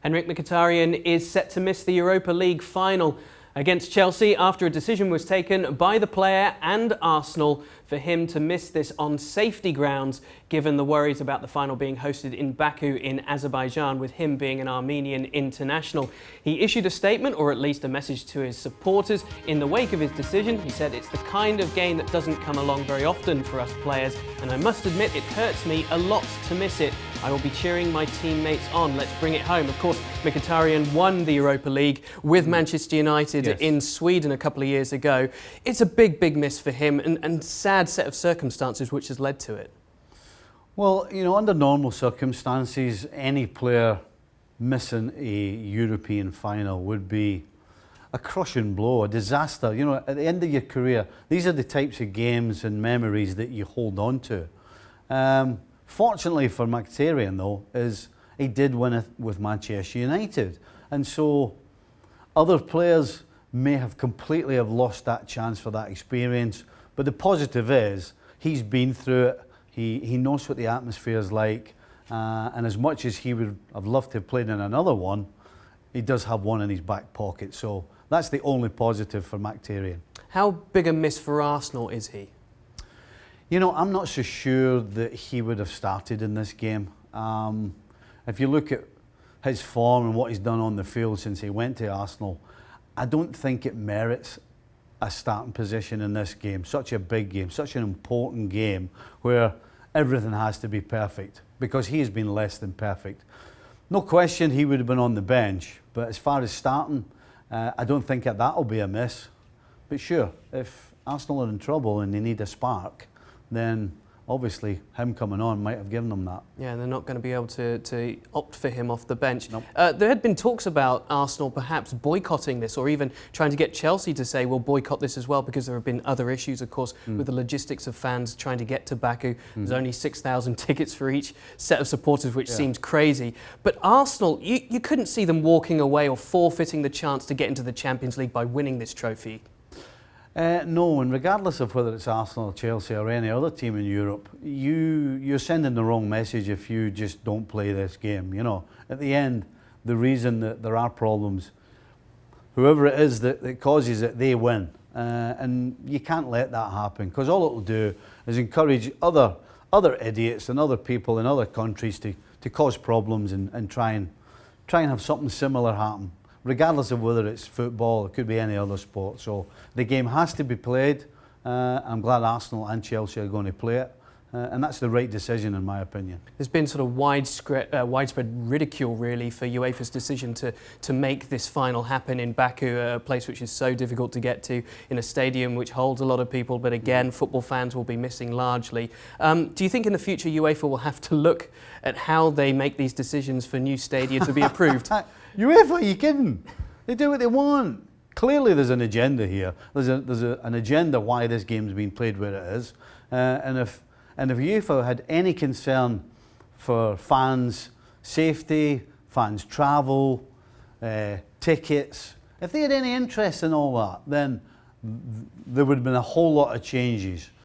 Henrikh Mkhitaryan is set to miss the Europa League final against Chelsea after a decision was taken by the player and Arsenal for him to miss this on safety grounds, given the worries about the final being hosted in Baku in Azerbaijan, with him being an Armenian international. He issued a statement, or at least a message to his supporters, in the wake of his decision. He said, "It's the kind of game that doesn't come along very often for us players, and I must admit it hurts me a lot to miss it. I will be cheering my teammates on. Let's bring it home." Of course, Mkhitaryan won the Europa League with Manchester United in Sweden a couple of years ago. It's a big miss for him, and sad set of circumstances which has led to it. Well, you know, under normal circumstances, any player missing a European final would be a crushing blow, a disaster. You know, at the end of your career, these are the types of games and memories that you hold on to. Fortunately for Mkhitaryan, though, is he did win it with Manchester United, and so other players may have completely lost that chance for that experience. But the positive is he's been through it. He knows what the atmosphere is like, and as much as he would have loved to have played in another one, he does have one in his back pocket. So that's the only positive for Mkhitaryan. How big a miss for Arsenal is he? You know, I'm not so sure that he would have started in this game. If you look at his form and what he's done on the field since he went to Arsenal, I don't think it merits a starting position in this game. Such a big game, such an important game where everything has to be perfect, because he has been less than perfect. No question he would have been on the bench, but as far as starting, I don't think that'll be a miss. But sure, if Arsenal are in trouble and they need a spark, then obviously him coming on might have given them that. Yeah, and they're not going to be able to opt for him off the bench. Nope. There had been talks about Arsenal perhaps boycotting this, or even trying to get Chelsea to say we'll boycott this as well, because there have been other issues, of course, with the logistics of fans trying to get to Baku. There's only 6,000 tickets for each set of supporters, which seems crazy. But Arsenal, you couldn't see them walking away or forfeiting the chance to get into the Champions League by winning this trophy. No, and regardless of whether it's Arsenal, Chelsea or any other team in Europe, you're sending the wrong message if you just don't play this game. You know, at the end, the reason that there are problems, whoever it is that causes it, they win. And you can't let that happen, because all it will do is encourage other idiots and other people in other countries to cause problems and try and have something similar happen. Regardless of whether it's football, it could be any other sport. So the game has to be played. I'm glad Arsenal and Chelsea are going to play it. And that's the right decision, in my opinion. There's been sort of widespread ridicule, really, for UEFA's decision to make this final happen in Baku, a place which is so difficult to get to, in a stadium which holds a lot of people, but again, football fans will be missing largely. Do you think in the future UEFA will have to look at how they make these decisions for new stadia to be approved? UEFA, are you kidding? They do what they want. Clearly there's an agenda here. There's an agenda why this game's been played where it is. And if UEFA had any concern for fans' safety, fans' travel, tickets, if they had any interest in all that, then there would have been a whole lot of changes.